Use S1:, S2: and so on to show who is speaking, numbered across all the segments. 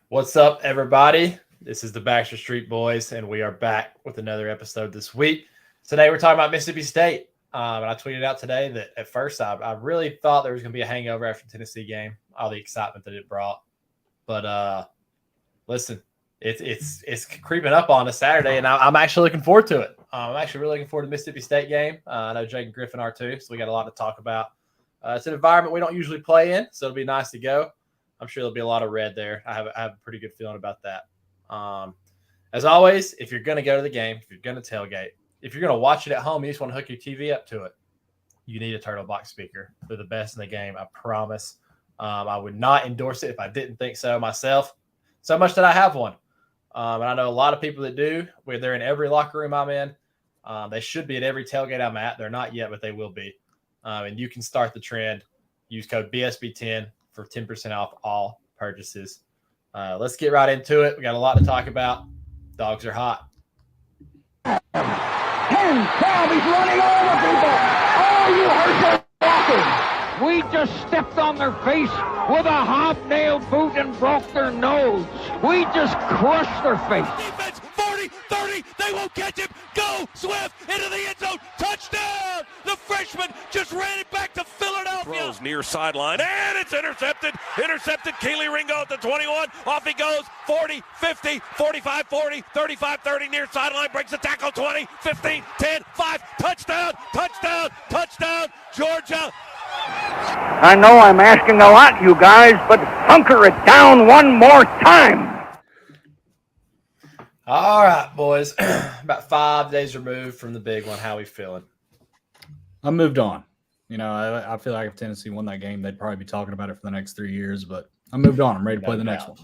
S1: What's up, everybody? This is the Baxter Street Boys, and we are back with another episode this week. Today, we're talking about Mississippi State. And I tweeted out today that at first I really thought there was going to be a hangover after the Tennessee game, all the excitement that it brought. But listen, it's creeping up on a Saturday, and I'm actually looking forward to it. I'm actually really looking forward to the Mississippi State game. I know Jake and Griffin are too, so we got a lot to talk about. It's an environment we don't usually play in, so it'll be nice to go. I'm sure there'll be a lot of red there. I have a pretty good feeling about that. As always, if you're going to go to the game, if you're going to tailgate, if you're going to watch it at home, you just want to hook your TV up to it, you need a turtle box speaker. They're the best in the game, I promise. I would not endorse it if I didn't think so myself, so much that I have one. And I know a lot of people that do, where they're in every locker room I'm in. They should be at every tailgate I'm at. They're not yet, but they will be. And you can start the trend. Use code BSB10 for 10% off all purchases. Let's get right into it. We got a lot to talk about. Dogs are hot.
S2: 10, 12, he's running over people. Oh, you hurt your walking. We just stepped on their face with a hobnail boot and broke their nose. We just crushed their face.
S3: Defense, 40, 30, they won't catch him. Go, Swift, into the end zone. Touchdown! The freshman just ran it back to Philadelphia. Throws near sideline, and it's intercepted. Intercepted. Keely Ringo at the 21. Off he goes. 40, 50, 45, 40, 35, 30, near sideline. Breaks the tackle. 20, 15, 10, 5. Touchdown, touchdown, touchdown, Georgia.
S2: I know I'm asking a lot, you guys, but hunker it down one more time.
S1: All right, boys. About 5 days removed from the big one. How we feeling?
S4: I moved on. You know, I feel like if Tennessee won that game, they'd probably be talking about it for the next 3 years, but I moved on. I'm ready to play the next one.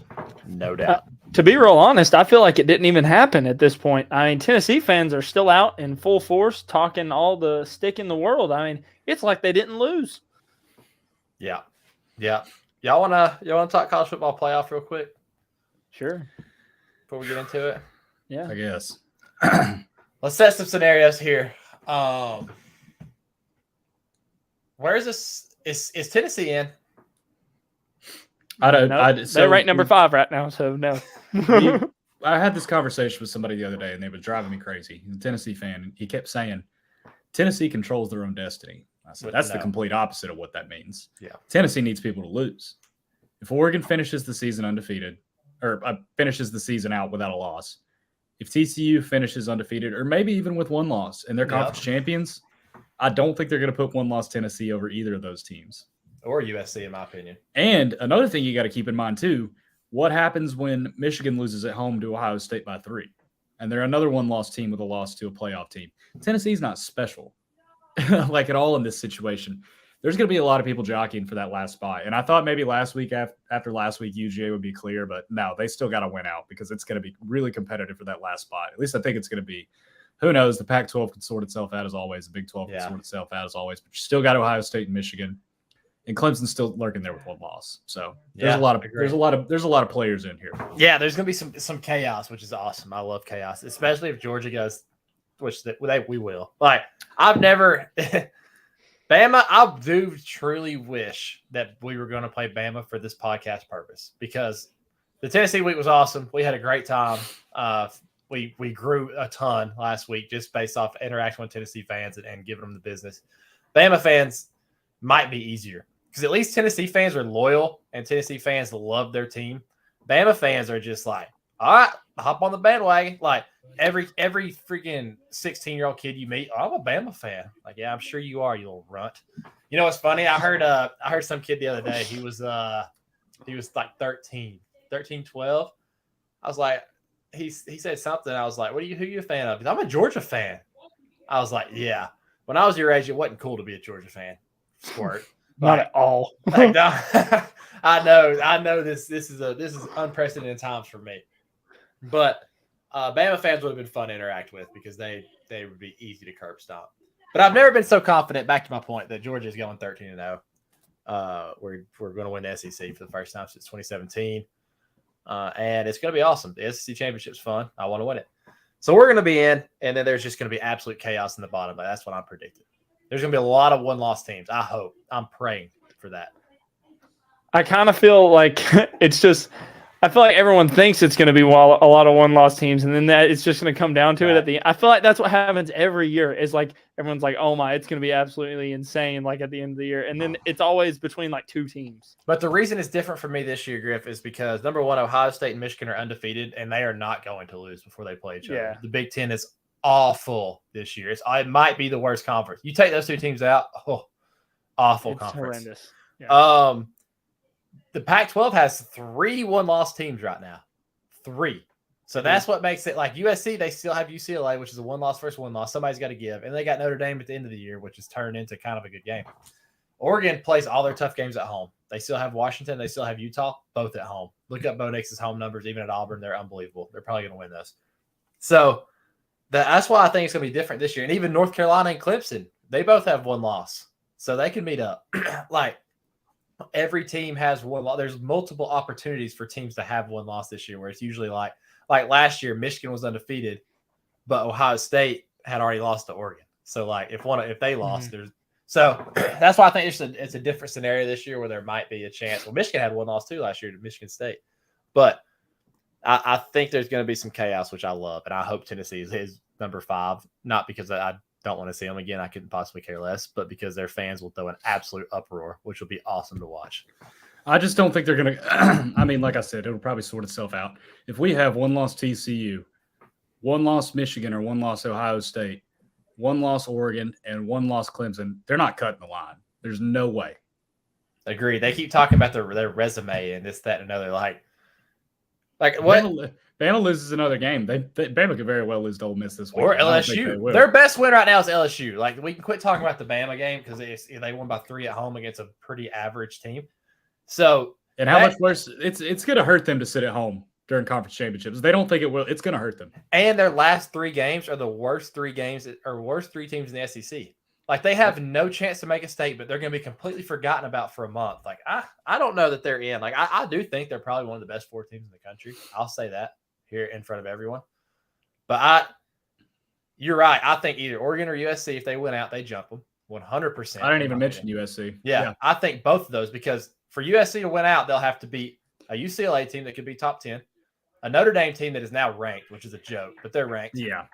S1: No doubt.
S5: To be real honest, I feel like it didn't even happen at this point. I mean, Tennessee fans are still out in full force talking all the stick in the world. I mean, it's like they didn't lose.
S1: Yeah. Y'all wanna talk college football playoff real quick
S5: Sure.
S1: before we get into it?
S5: Yeah.
S4: I guess.
S1: Let's set some scenarios here. Where is this? Is Tennessee in?
S4: I don't.
S5: No, they're ranked number 5 right now, so no.
S4: I had this conversation with somebody the other day, and they were driving me crazy. He's a Tennessee fan, and he kept saying, Tennessee controls their own destiny. I said, that's the complete opposite of what that means.
S1: Yeah.
S4: Tennessee needs people to lose. If Oregon finishes the season undefeated, or finishes the season out without a loss, if TCU finishes undefeated, or maybe even with one loss, and they're conference champions, I don't think they're going to put one-loss Tennessee over either of those teams.
S1: Or USC, in my opinion.
S4: And another thing you got to keep in mind, too, what happens when Michigan loses at home to Ohio State by 3? And they're another one-loss team with a loss to a playoff team. Tennessee's not special, like at all in this situation. There's going to be a lot of people jockeying for that last spot. And I thought maybe last week, after last week, UGA would be clear. But no, they still got to win out because it's going to be really competitive for that last spot. At least I think it's going to be. Who knows? The Pac-12 can sort itself out as always. The Big 12 can sort itself out as always. But you still got Ohio State and Michigan. And Clemson's still lurking there with one loss. So there's a lot of players in here.
S1: Yeah, there's gonna be some chaos, which is awesome. I love chaos, especially if Georgia goes, which we will. Like I've never Bama. I do truly wish that we were going to play Bama for this podcast purpose because the Tennessee week was awesome. We had a great time. We grew a ton last week just based off interaction with Tennessee fans and giving them the business. Bama fans might be easier. Because at least Tennessee fans are loyal and Tennessee fans love their team. Bama fans are just like, all right, hop on the bandwagon. Like every freaking 16-year-old kid you meet, oh, I'm a Bama fan. Like, yeah, I'm sure you are, you little runt. You know what's funny? I heard some kid the other day. He was like 13, 12. I was like, he said something. I was like, who are you a fan of? He's, I'm a Georgia fan. I was like, yeah. When I was your age, it wasn't cool to be a Georgia fan. Squirt.
S5: Not at all.
S1: Like, no, I know this is unprecedented times for me. But Bama fans would have been fun to interact with because they would be easy to curb stomp. But I've never been so confident, back to my point, that Georgia is going 13-0. We're going to win the SEC for the first time since 2017. And it's going to be awesome. The SEC championship's fun. I want to win it. So we're going to be in, and then there's just going to be absolute chaos in the bottom. But that's what I'm predicting. There's going to be a lot of one-loss teams. I hope. I'm praying for that.
S5: I kind of feel like it's just I feel like everyone thinks it's going to be a lot of one-loss teams, and then that it's just going to come down to it at the end. I feel like that's what happens every year. Is like everyone's like, "Oh my, it's going to be absolutely insane!" Like at the end of the year, and then it's always between like 2 teams.
S1: But the reason it's different for me this year, Griff, is because number one, Ohio State and Michigan are undefeated, and they are not going to lose before they play each other.
S5: Yeah.
S1: The Big Ten is awful this year. It might be the worst conference. You take those 2 teams out, awful
S5: It's
S1: conference.
S5: horrendous. Yeah.
S1: The Pac-12 has 3 one-loss teams right now. 3. So that's what makes it like USC. They still have UCLA, which is a one-loss versus one-loss. Somebody's got to give. And they got Notre Dame at the end of the year, which is turned into kind of a good game. Oregon plays all their tough games at home. They still have Washington. They still have Utah, both at home. Look up Bo Nix's home numbers, even at Auburn. They're unbelievable. They're probably going to win those. So that's why I think it's going to be different this year. And even North Carolina and Clemson, they both have 1 loss. So they can meet up. Like, every team has 1 loss. There's multiple opportunities for teams to have 1 loss this year, where it's usually like last year, Michigan was undefeated, but Ohio State had already lost to Oregon. So like if they lost, that's why I think it's a different scenario this year where there might be a chance. Well, Michigan had 1 loss too last year to Michigan State, but I think there's going to be some chaos, which I love, and I hope Tennessee is number 5, not because I don't want to see them again. I couldn't possibly care less, but because their fans will throw an absolute uproar, which will be awesome to watch.
S4: I just don't think they're going to – I mean, like I said, it'll probably sort itself out. If we have 1 loss TCU, 1 loss Michigan, or 1 loss Ohio State, 1 loss Oregon, and 1 loss Clemson, they're not cutting the line. There's no way.
S1: Agree. They keep talking about their resume and this, that, and another. Like what?
S4: Bama loses another game. Bama could very well lose to Ole Miss this week.
S1: Or LSU. Their best win right now is LSU. Like, we can quit talking about the Bama game because they won by 3 at home against a pretty average team. So,
S4: and how much worse? It's going to hurt them to sit at home during conference championships. They don't think it will. It's going to hurt them.
S1: And their last 3 games are the worst 3 games or worst 3 teams in the SEC. Like, they have no chance to make a statement. They're going to be completely forgotten about for a month. Like, I don't know that they're in. Like, I do think they're probably one of the best 4 teams in the country. I'll say that here in front of everyone. But you're right. I think either Oregon or USC, if they win out, they jump them 100%.
S4: I didn't even mention USC.
S1: Yeah, I think both of those, because for USC to win out, they'll have to beat a UCLA team that could be top 10, a Notre Dame team that is now ranked, which is a joke, but they're ranked.
S4: Yeah.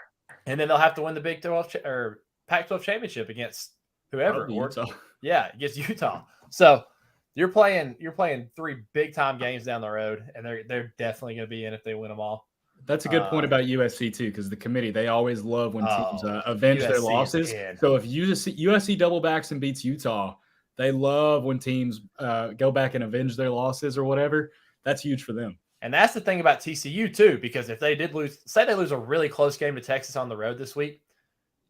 S1: And then they'll have to win the Big 12 or Pac-12 championship against whoever.
S4: Utah.
S1: Yeah, against Utah. So you're playing 3 big-time games down the road, and they're definitely going to be in if they win them all.
S4: That's a good point about USC too, because the committee, they always love when teams avenge their losses. So if USC double backs and beats Utah, they love when teams go back and avenge their losses or whatever. That's huge for them.
S1: And that's the thing about TCU too, because if they did lose, say they lose a really close game to Texas on the road this week,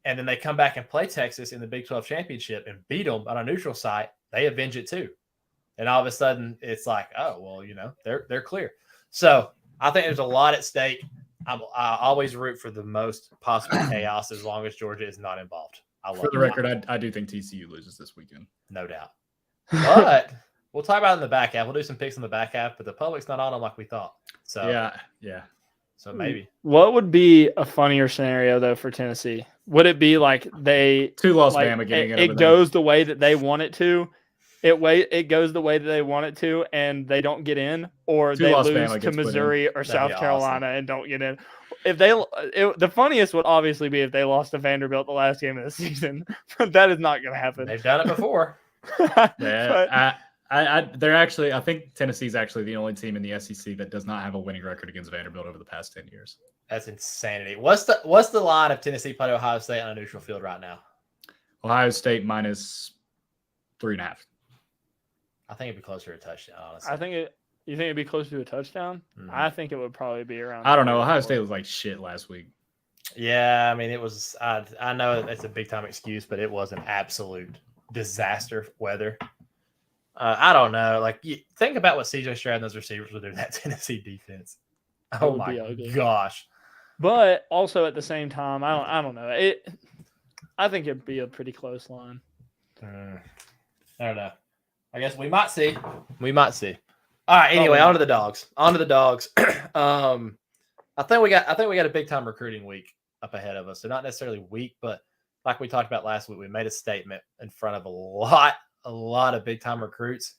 S1: and then they come back and play Texas in the Big 12 championship and beat them on a neutral site, they avenge it too. And all of a sudden it's like, oh, well, they're clear. So I think there's a lot at stake. I always root for the most possible chaos as long as Georgia is not involved.
S4: For the record, I do think TCU loses this weekend.
S1: No doubt. But we'll talk about it in the back half. We'll do some picks in the back half, but the public's not on them like we thought. So
S4: yeah.
S1: So maybe.
S5: What would be a funnier scenario though for Tennessee? Would it be like they
S4: 2-loss Bama getting
S5: it goes the way that they want it to? It goes the way that they want it to, and they don't get in, or they lose to Missouri or South Carolina and don't get in. The funniest would obviously be if they lost to Vanderbilt the last game of the season, but that is not going to happen.
S1: They've done it before.
S4: I think Tennessee's actually the only team in the SEC that does not have a winning record against Vanderbilt over the past 10 years.
S1: That's insanity. What's the line of Tennessee playing Ohio State on a neutral field right now?
S4: Ohio State minus 3.5.
S1: I think it'd be closer to a touchdown, honestly.
S5: You think it'd be closer to a touchdown?
S1: Mm-hmm.
S5: I think it would probably be around.
S4: I don't know. Ohio State was like shit last week.
S1: Yeah, I mean, it was. I know it's a big time excuse, but it was an absolute disaster weather. I don't know. Like, think about what CJ Stroud and those receivers would do to that Tennessee defense. Oh my gosh!
S5: But also at the same time, I don't know. I think it'd be a pretty close line.
S1: I don't know. I guess we might see. We might see. All right. Anyway, on to the dogs. I think we got a big time recruiting week up ahead of us. So not necessarily week, but like we talked about last week, we made a statement in front of a lot of big time recruits,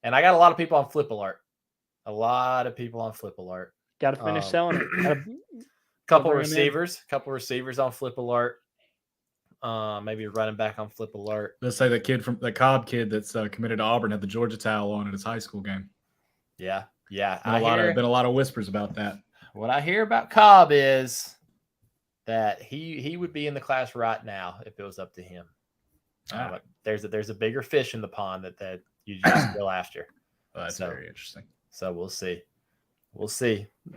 S1: and I got a lot of people on flip alert. A lot of people on Flip Alert.
S5: Got to finish selling it.
S1: Couple receivers on Flip Alert. Maybe a running back on Flip Alert.
S4: Let's say the Cobb kid that's committed to Auburn had the Georgia towel on at his high school game.
S1: Yeah.
S4: Been a lot of whispers about that.
S1: What I hear about Cobb is that he would be in the class right now if it was up to him. But there's a bigger fish in the pond that you just go after.
S4: Well, that's very interesting.
S1: So we'll see.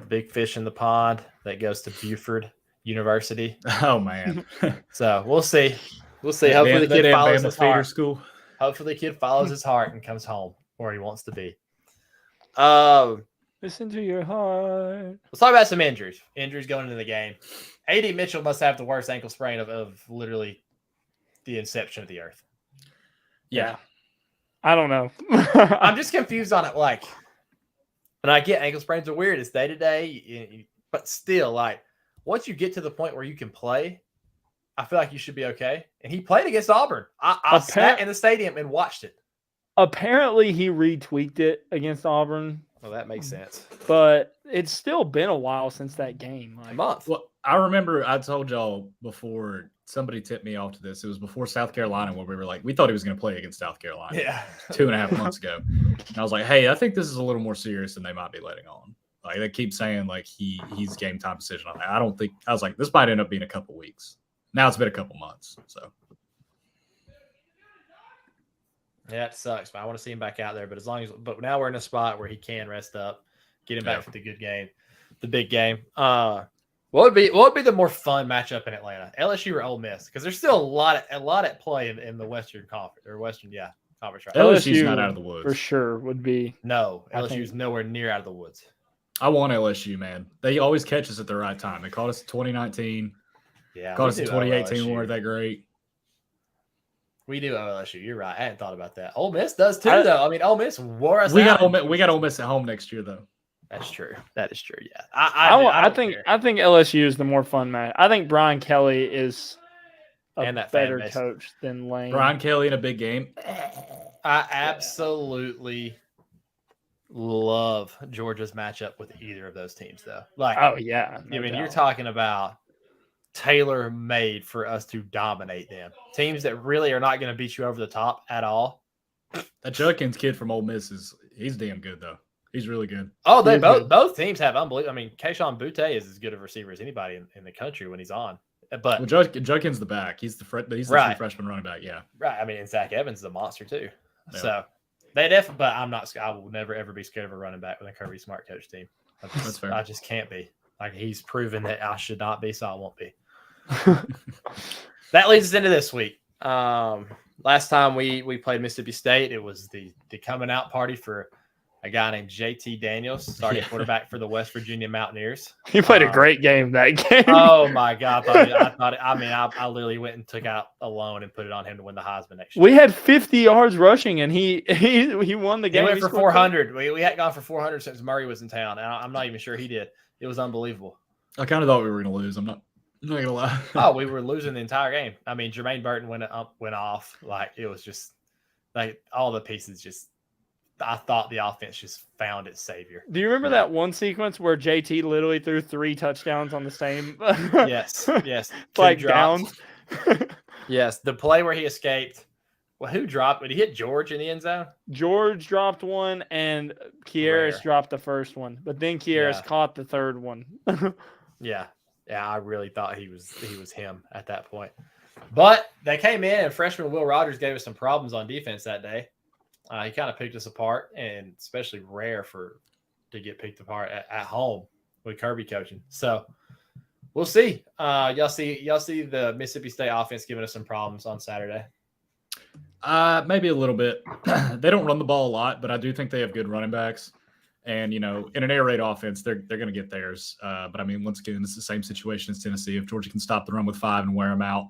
S1: Big fish in the pond that goes to Buford University.
S4: Oh man.
S1: So we'll see. Hopefully the kid follows his heart.
S4: School.
S1: Hopefully the kid follows his heart and comes home where he wants to be.
S5: Listen to your heart.
S1: Let's talk about some injuries. Injuries going into the game. A.D. Mitchell must have the worst ankle sprain of literally the inception of the earth.
S5: Yeah. I don't know.
S1: I'm just confused on it. Like, and I get ankle sprains are weird. It's day to day, but still, like, once you get to the point where you can play, I feel like you should be okay. And he played against Auburn. I sat in the stadium and watched it.
S5: Apparently, he retweaked it against Auburn.
S1: Well, that makes sense.
S5: But it's still been a while since that game.
S1: A month.
S4: Well, I remember I told y'all before somebody tipped me off to this. It was before South Carolina where we were like, we thought he was going to play against South Carolina.
S1: Yeah.
S4: 2.5 months ago. And I was like, hey, I think this is a little more serious than they might be letting on. Like they keep saying like he's game time decision on that. I was like, this might end up being a couple weeks. Now it's been a couple months. So
S1: yeah, it sucks, but I want to see him back out there. But now we're in a spot where he can rest up, get him back for the good game, the big game. What would be the more fun matchup in Atlanta? LSU or Ole Miss? Because there's still a lot at play in the Western Conference conference. Right?
S4: LSU's not out of the woods
S5: for sure. Would be
S1: LSU's nowhere near out of the woods.
S4: I want LSU, man. They always catch us at the right time. They caught us in 2019.
S1: Yeah,
S4: caught us in 2018. We weren't that great.
S1: We do LSU. You're right. I hadn't thought about that. Ole Miss does too, though. I mean, Ole Miss wore us out.
S4: We got Ole Miss at home next year, though.
S1: That's true. That is true. Yeah.
S5: I think LSU is the more fun match. I think Brian Kelly is a better coach than Lane.
S4: Brian Kelly in a big game.
S1: I absolutely love Georgia's matchup with either of those teams, though. Like,
S5: oh yeah.
S1: I mean, you're talking about tailor-made for us to dominate them. Teams that really are not going to beat you over the top at all.
S4: That Judkins kid from Ole Miss he's damn good though. He's really good.
S1: Oh, they both teams have unbelievable. I mean, Keyshawn Butte is as good of a receiver as anybody in the country when he's on. But
S4: Judkins the back. He's the true freshman running back. Yeah,
S1: right. I mean, and Zach Evans is a monster too. Yeah. So they definitely. But I will never ever be scared of a running back with a Kirby Smart coach team.
S4: That's fair.
S1: I just can't be. Like he's proven that I should not be, so I won't be. That leads us into this week. Last time we played Mississippi State, it was the coming out party for a guy named JT Daniels, starting quarterback for the West Virginia Mountaineers.
S5: He played a great game that game.
S1: Oh my God! I literally went and took out a loan and put it on him to win the Heisman next year.
S5: We had 50 yards rushing, and he won the game.
S1: He went for 400. We hadn't gone for 400 since Murray was in town, and I'm not even sure he did. It was unbelievable.
S4: I kind of thought we were going to lose. I'm not gonna lie.
S1: Oh, we were losing the entire game. I mean, Jermaine Burton went off. Like it was just like all the pieces just. I thought the offense just found its savior.
S5: Do you remember that one sequence where JT literally threw 3 touchdowns on the same?
S1: Yes.
S5: Like downs.
S1: Yes, the play where he escaped. Well, who dropped? Did he hit George in the end zone?
S5: George dropped one, and Kieris dropped the first one. But then Kieris caught the third one.
S1: Yeah, I really thought he was him at that point. But they came in, and freshman Will Rogers gave us some problems on defense that day. He kind of picked us apart, and especially rare to get picked apart at home with Kirby coaching. So we'll see. Y'all see the Mississippi State offense giving us some problems on Saturday.
S4: Maybe a little bit. They don't run the ball a lot, but I do think they have good running backs. And in an air raid offense, they're going to get theirs. But I mean, once again, it's the same situation as Tennessee. If Georgia can stop the run with 5 and wear them out,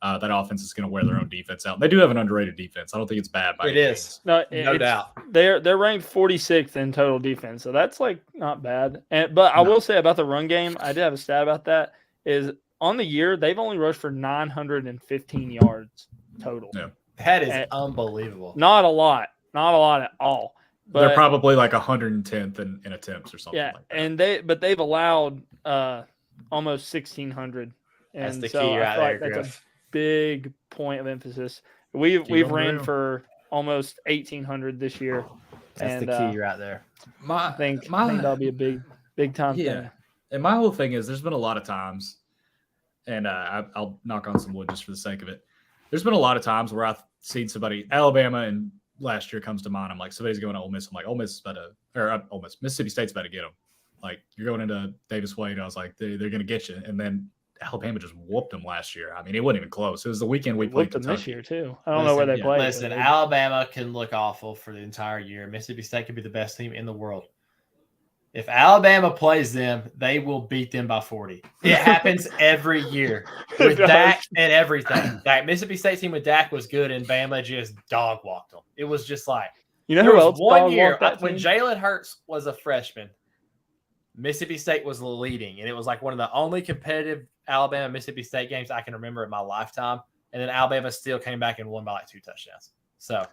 S4: that offense is going to wear their own defense out. They do have an underrated defense. I don't think it's bad.
S1: It is. No doubt.
S5: They're ranked 46th in total defense, so that's like not bad. But I will say about the run game, I did have a stat about that. Is on the year they've only rushed for 915 yards total.
S1: Yeah. That is unbelievable.
S5: Not a lot at all.
S4: They're probably like 110th in attempts or something like that.
S5: And they've allowed almost 1,600. And
S1: that's the
S5: so
S1: key
S5: I feel like
S1: Griff.
S5: that's a big point of emphasis. We've ran for almost 1,800 this year.
S1: That's the key right there.
S5: I think that'll be a big time thing.
S4: And my whole thing is there's been a lot of times, and I'll knock on some wood just for the sake of it. There's been a lot of times where I've seen somebody, Alabama and last year comes to mind. I'm like, somebody's going to Ole Miss. I'm like, Ole Miss is about to, or Ole Miss, Mississippi State's about to get them. Like, you're going into Davis Wade. I was like, they're going to get you. And then Alabama just whooped them last year. I mean, it wasn't even close. It was the weekend we played
S5: them this year too. I don't know where they played.
S1: Listen, Alabama can look awful for the entire year. Mississippi State could be the best team in the world. If Alabama plays them, they will beat them by 40. It happens every year with Dak and everything. That Mississippi State team with Dak was good, and Bama just dog walked them. It was just like,
S5: you know who else?
S1: One year when Jalen Hurts was a freshman, Mississippi State was leading, and it was like one of the only competitive Alabama Mississippi State games I can remember in my lifetime. And then Alabama still came back and won by like 2 touchdowns. So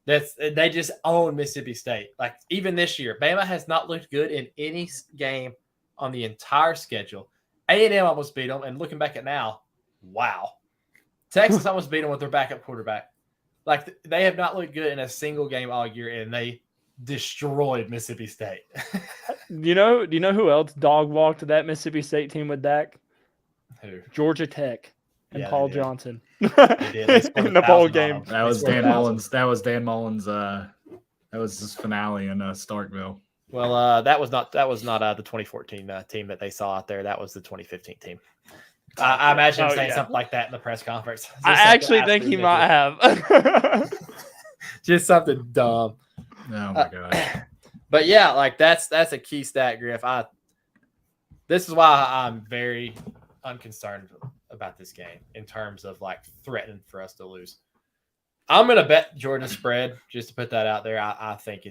S1: they just own Mississippi State. Like, even this year, Bama has not looked good in any game on the entire schedule. A&M almost beat them, and looking back at now, wow. Texas almost beat them with their backup quarterback. Like, they have not looked good in a single game all year, and they destroyed Mississippi State.
S5: Do you know who else dog walked that Mississippi State team with Dak?
S1: Who?
S5: Georgia Tech. And Paul Johnson
S1: They did.
S5: in the bowl game.
S4: That was Dan Mullen's. That was his finale in Starkville.
S1: Well, that was not the 2014 team that they saw out there. That was the 2015 team. I imagine him saying something like that in the press conference.
S5: I actually think he might have.
S1: Just something dumb.
S4: Oh my gosh.
S1: But yeah, like that's a key stat, Griff. This is why I'm very unconcerned about this game in terms of like threatening for us to lose. I'm gonna bet Georgia spread, just to put that out there. I think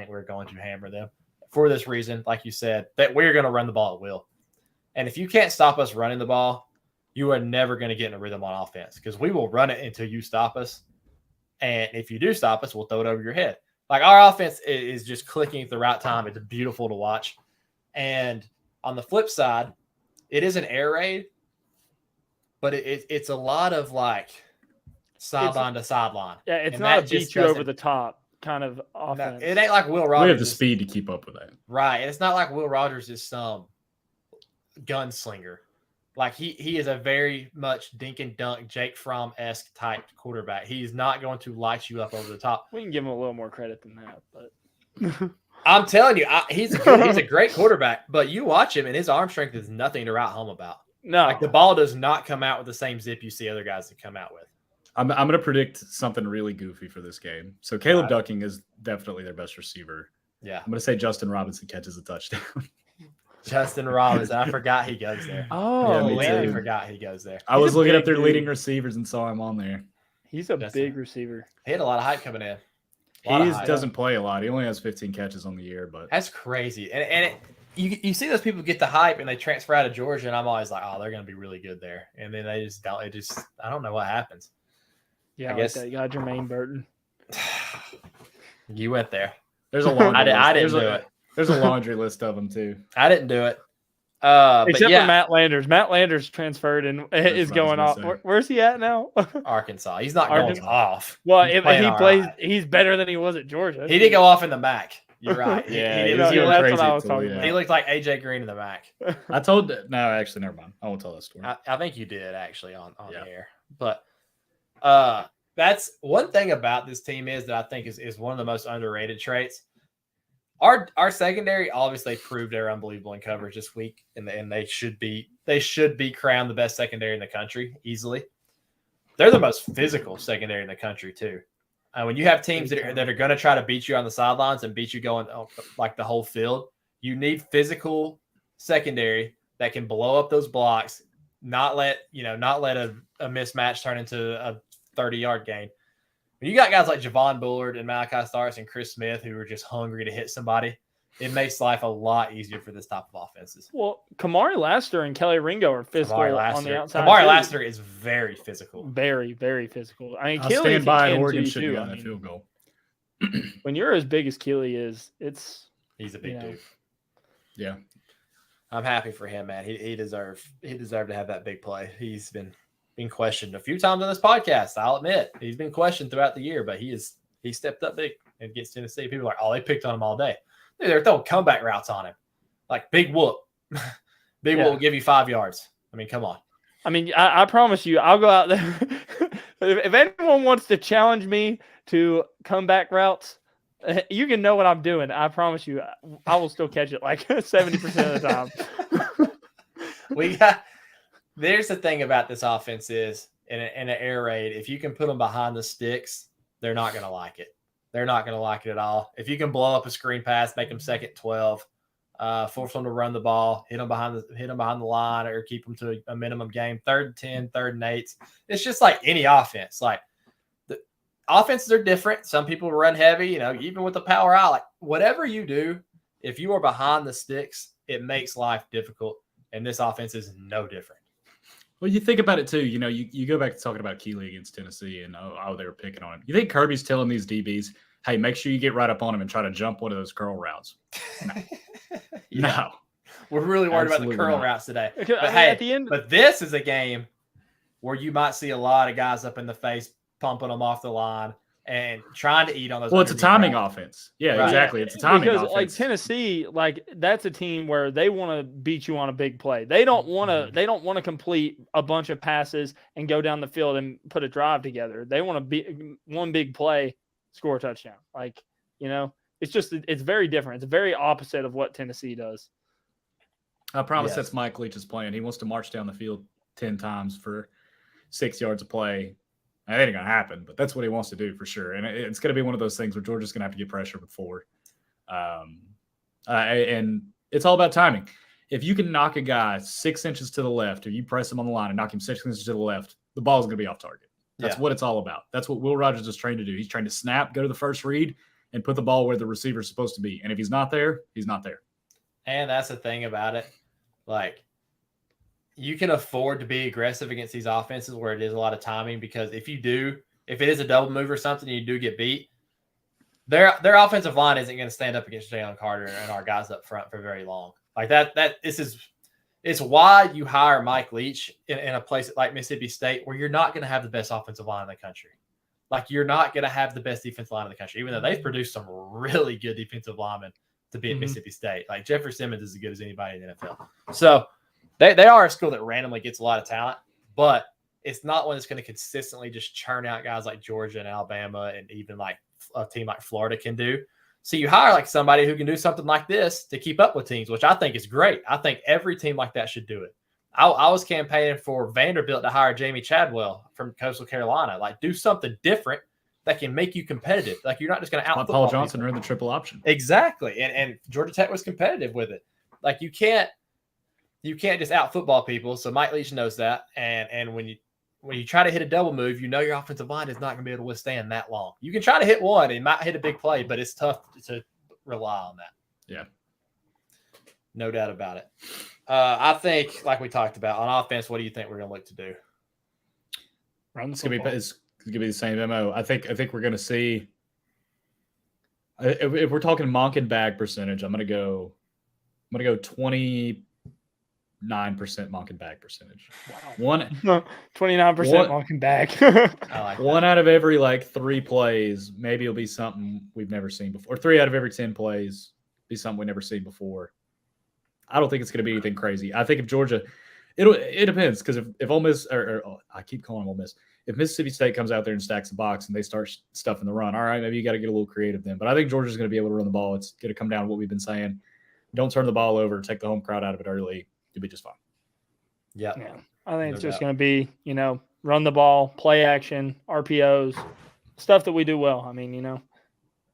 S1: we're going to hammer them for this reason, like you said, that we're gonna run the ball at will. And if you can't stop us running the ball, you are never gonna get in a rhythm on offense, because we will run it until you stop us. And if you do stop us, we'll throw it over your head. Like, our offense is just clicking at the right time. It's beautiful to watch. And on the flip side, it is an air raid, but it's a lot of like sideline to sideline.
S5: Yeah, it's not a beat you over the top kind of offense.
S1: No, it ain't like Will Rogers.
S4: We have the speed to keep up with that.
S1: Right. And it's not like Will Rogers is some gunslinger. Like, he is a very much dink and dunk, Jake Fromm-esque type quarterback. He's not going to light you up over the top.
S5: We can give him a little more credit than that, but
S1: I'm telling you, he's a great quarterback, but you watch him and his arm strength is nothing to write home about.
S5: No,
S1: like, the ball does not come out with the same zip you see other guys that come out with.
S4: I'm going to predict something really goofy for this game. So Caleb Ducking is definitely their best receiver.
S1: Yeah.
S4: I'm going to say Justin Robinson catches a touchdown.
S1: Justin Robinson. I forgot he goes there.
S5: Oh,
S1: yeah, I forgot he goes there.
S4: I was looking up their leading receivers and saw him on there.
S5: He's a big receiver.
S1: He had a lot of hype coming in.
S4: He doesn't play a lot. He only has 15 catches on the year, but
S1: that's crazy. And you see those people get the hype and they transfer out of Georgia, and I'm always like, oh, they're going to be really good there. And then they just don't. I don't know what happens.
S5: Yeah, I guess you got Jermaine Burton.
S1: You went there.
S4: There's a laundry list.
S1: I didn't do it.
S4: There's a laundry list of them too.
S1: I didn't do it.
S5: Except for Matt Landers. Matt Landers transferred and is going off. Where's he at now?
S1: Arkansas. He's not going off.
S5: Well, if he plays, he's better than he was at Georgia.
S1: He did go off in the MAC. You're right.
S4: Yeah,
S5: that's what I was talking about.
S1: He looked like AJ Green in the MAC.
S4: No, actually, never mind. I won't tell that story.
S1: I think you did actually on the air. But that's one thing about this team is that I think is one of the most underrated traits. Our secondary obviously proved they're unbelievable in coverage this week, and they should be crowned the best secondary in the country easily. They're the most physical secondary in the country too. When you have teams that are going to try to beat you on the sidelines and beat you going like the whole field, you need physical secondary that can blow up those blocks, not let a mismatch turn into a 30-yard gain. When you got guys like Javon Bullard and Malachi Starks and Chris Smith who are just hungry to hit somebody, it makes life a lot easier for this type of offenses.
S5: Well, Kamari Lassiter and Kelly Ringo are physical on the outside.
S1: Kamari Lassiter is very physical.
S5: Very, very physical. I mean,
S4: I'll stand by Oregon should be on that field goal.
S5: when you're as big as Keely is,
S1: he's a big dude.
S4: Yeah.
S1: I'm happy for him, man. He deserved to have that big play. He's been questioned a few times on this podcast. I'll admit he's been questioned throughout the year, but he stepped up big against Tennessee. People are like, oh, they picked on him all day. Dude, they're throwing comeback routes on him, like big whoop. Big whoop will give you 5 yards. I mean, come on.
S5: I mean, I promise you, I'll go out there. If anyone wants to challenge me to comeback routes, you can know what I'm doing. I promise you, I will still catch it like 70% of the time.
S1: There's the thing about this offense is in an air raid, if you can put them behind the sticks, they're not going to like it. They're not going to like it at all. If you can blow up a screen pass, make them 2nd 12, force them to run the ball, hit them behind the line, or keep them to a minimum game, 3rd and 10, 3rd and 8. It's just like any offense. Like the offenses are different. Some people run heavy, even with the power out. Like whatever you do, if you are behind the sticks, it makes life difficult. And this offense is no different.
S4: Well, you think about it too. You go back to talking about Keely against Tennessee, and they were picking on him. You think Kirby's telling these DBs, "Hey, make sure you get right up on him and try to jump one of those curl routes"? No, no.
S1: We're really worried about the curl routes today.
S5: But
S1: hey,
S5: at the end,
S1: but this is a game where you might see a lot of guys up in the face, pumping them off the line and trying to eat on those.
S4: Well, it's a timing offense. Yeah, right. Exactly. It's a timing offense.
S5: Like Tennessee, that's a team where they want to beat you on a big play. They don't want to. They don't want to complete a bunch of passes and go down the field and put a drive together. They want to be one big play, score a touchdown. It's very different. It's very opposite of what Tennessee does.
S4: I promise that's Mike Leach's plan. He wants to march down the field 10 times for 6 yards of play. That ain't going to happen, but that's what he wants to do for sure. And it's going to be one of those things where Georgia's going to have to get pressure before. And it's all about timing. If you can knock a guy 6 inches to the left, or you press him on the line and knock him 6 inches to the left, the ball is going to be off target. That's what it's all about. That's what Will Rogers is trained to do. He's trying to snap, go to the first read, and put the ball where the receiver is supposed to be. And if he's not there, he's not there.
S1: And that's the thing about it. Like, you can afford to be aggressive against these offenses where it is a lot of timing, because if it is a double move or something, and you do get beat, their offensive line isn't going to stand up against Jalen Carter and our guys up front for very long. Like it's why you hire Mike Leach in a place like Mississippi State, where you're not going to have the best offensive line in the country. Like, you're not going to have the best defensive line in the country, even though they've produced some really good defensive linemen to be at Mississippi State. Like, Jeffrey Simmons is as good as anybody in the NFL. So they are a school that randomly gets a lot of talent, but it's not one that's going to consistently just churn out guys like Georgia and Alabama, and even like a team like Florida can do. So you hire like somebody who can do something like this to keep up with teams, which I think is great. I think every team like that should do it. I was campaigning for Vanderbilt to hire Jamie Chadwell from Coastal Carolina. Like, do something different that can make you competitive. Like, you're not just going to out
S4: Paul Johnson ran the triple option.
S1: Exactly. And Georgia Tech was competitive with it. Like, you can't just out football people. So Mike Leach knows that. And when you try to hit a double move, your offensive line is not going to be able to withstand that long. You can try to hit one and might hit a big play, but it's tough to rely on that.
S4: Yeah.
S1: No doubt about it. I think, like we talked about, on offense, what do you think we're going to look to do?
S4: It's going to be the same MO. I think we're going to see, if we're talking monk and bag percentage, I'm going to go 29% monk and bag percentage.
S5: Wow. 29% monk and bag.
S1: I like
S4: one out of every 3 plays, maybe it'll be something we've never seen before. Or 3 out of every 10 plays be something we've never seen before. I don't think it's going to be anything crazy. I think if Georgia, it depends, because if Ole Miss, or I keep calling them Ole Miss, if Mississippi State comes out there and stacks the box and they start stuffing the run, all right, maybe you got to get a little creative then. But I think Georgia's going to be able to run the ball. It's going to come down to what we've been saying. Don't turn the ball over. Take the home crowd out of it early. You'll be just fine.
S1: Yeah.
S5: I think it's just going to be, run the ball, play action, RPOs, stuff that we do well. I mean,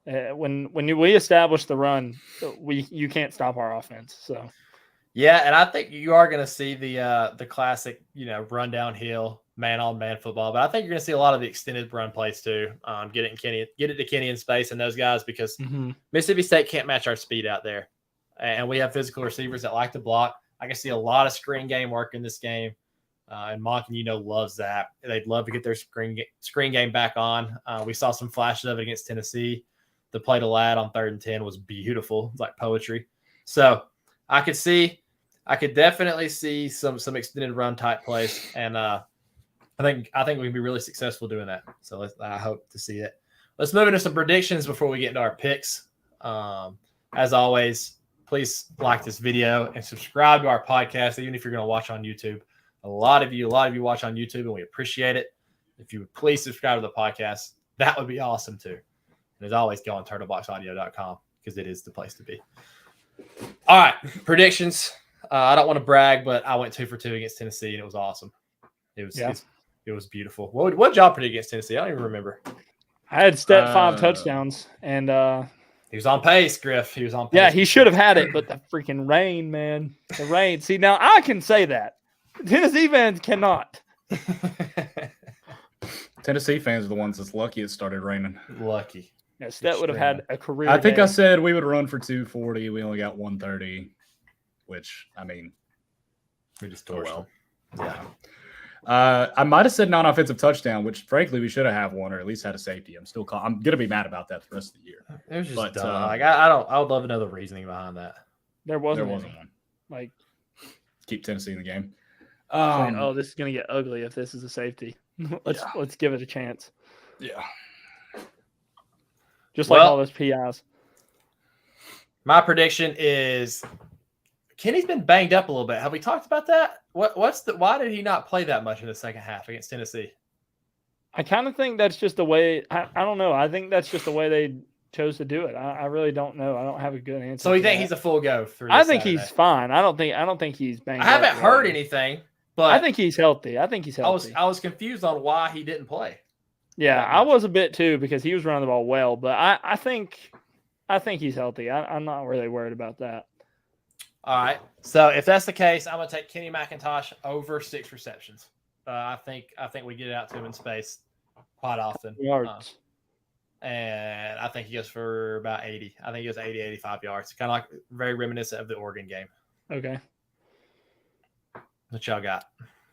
S5: when we establish the run, you can't stop our offense. So.
S1: Yeah, and I think you are going to see the classic, run downhill, man-on-man football. But I think you're going to see a lot of the extended run plays too. Get it to Kenny in space and those guys, because Mississippi State can't match our speed out there, and we have physical receivers that like to block. I can see a lot of screen game work in this game, and Monken, loves that. They'd love to get their screen game back on. We saw some flashes of it against Tennessee. the play to Ladd on 3rd and 10 was beautiful. It's like poetry. So I could definitely see some extended run type plays, and I think we can be really successful doing that. So I hope to see it. Let's move into some predictions before we get into our picks. As always, please like this video and subscribe to our podcast, even if you're going to watch on YouTube. A lot of you watch on YouTube, and we appreciate it. If you would please subscribe to the podcast, that would be awesome too. And as always, go on turtleboxaudio.com because it is the place to be. All right, predictions. I don't want to brag, but I went 2 for 2 against Tennessee, and it was awesome. It was beautiful. What did y'all predict against Tennessee? I don't even remember.
S5: I had Stet 5 touchdowns, and
S1: he was on pace, Griff. He was on pace.
S5: Yeah, he should have had it, but the freaking rain, man. The rain. See, now I can say that. Tennessee fans cannot.
S4: Tennessee fans are the ones that's lucky it started raining.
S1: Lucky.
S5: Yeah, Stet would have had a career.
S4: I think
S5: day.
S4: I said we would run for 240. We only got 130, which, I mean,
S1: we just tore well.
S4: Yeah. I might have said non-offensive touchdown, which frankly we should have one or at least had a safety. I'm gonna be mad about that the rest of the year.
S1: It was just dumb. I would love to know the reasoning behind that.
S5: There wasn't
S4: one.
S5: Like,
S4: keep Tennessee in the game.
S5: This is gonna get ugly if this is a safety. Let's give it a chance.
S4: Yeah.
S5: Just like all those PIs.
S1: My prediction is Kenny's been banged up a little bit. Have we talked about that? Why did he not play that much in the second half against Tennessee?
S5: I kind of think that's just the way. I don't know. I think that's just the way they chose to do it. I really don't know. I don't have a good answer.
S1: So you think he's a full go through?
S5: I think he's fine. I don't think he's banged up.
S1: I haven't heard anything, but
S5: I think he's healthy. I
S1: was confused on why he didn't play.
S5: Yeah, I was a bit too because he was running the ball well, but I think he's healthy. I'm not really worried about that.
S1: All right. So if that's the case, I'm going to take Kenny McIntosh over 6 receptions. I think we get it out to him in space quite often.
S5: Yards.
S1: And I think he goes for about 80. I think he goes 80, 85 yards. Kind of like very reminiscent of the Oregon game.
S5: Okay.
S1: What y'all got?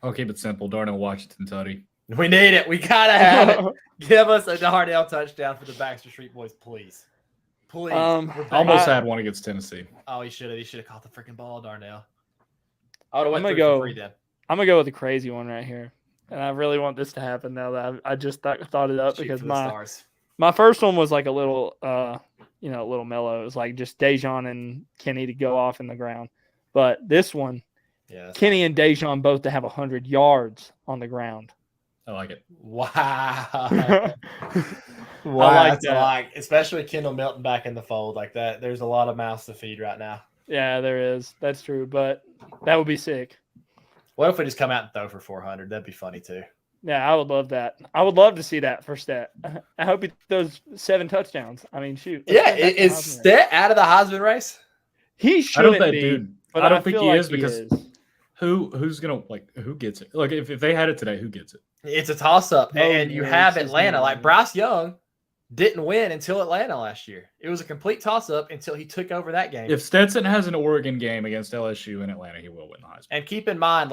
S4: I'll keep it simple. Darnell Washington Tutty.
S1: We need it. We got to have it. Give us a Darnell touchdown for the Baxter Street Boys, please. Please.
S4: Almost had one against Tennessee.
S1: Oh, he should have. He should have caught the freaking ball, Darnell. I would have went 3 for 3 then.
S5: I'm going to go with the crazy one right here. And I really want this to happen now that I just thought it up because my first one was like a little, a little mellow. It was like just Dejon and Kenny to go off in the ground. But this one, Kenny and Dejon both to have 100 yards on the ground.
S4: I like it.
S1: Wow.
S5: Wow. I like that.
S1: Especially Kendall Milton back in the fold like that. There's a lot of mouths to feed right now.
S5: Yeah, there is. That's true. But that would be sick.
S1: What if we just come out and throw for 400? That'd be funny too.
S5: Yeah, I would love that. I would love to see that for Stet. I hope he throws 7 touchdowns. I mean, shoot.
S1: Yeah, is Stet out of the Heisman race?
S5: He shouldn't be.
S4: Dude, but I don't think he is because who's gonna who gets it? Like if they had it today, who gets it?
S1: It's a toss-up, and you have Atlanta. Like Bryce Young didn't win until Atlanta last year. It was a complete toss-up until he took over that game.
S4: If Stetson has an Oregon game against LSU in Atlanta, he will win the Heisman.
S1: And keep in mind,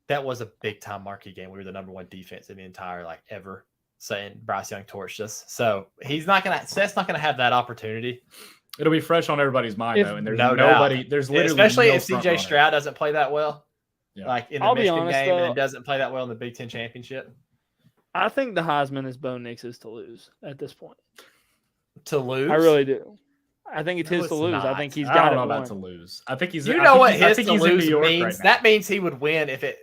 S1: that was a big-time marquee game. We were the number 1 defense in the entire, ever, saying Bryce Young torched us. So Stet's not going to have that opportunity.
S4: It'll be fresh on everybody's mind, though, and there's
S1: nobody.
S4: There's literally
S1: especially if CJ Stroud doesn't play that well.
S4: Yeah.
S1: In the Michigan game and doesn't play that well in the Big Ten championship.
S5: I think the Heisman is Bo Nix's to lose at this point.
S1: To lose?
S5: I really do. I think it's his to lose. I think he's got it.
S4: I don't know about to lose. I think he's.
S1: You know what his to lose means?
S4: Right,
S1: that means he would win if it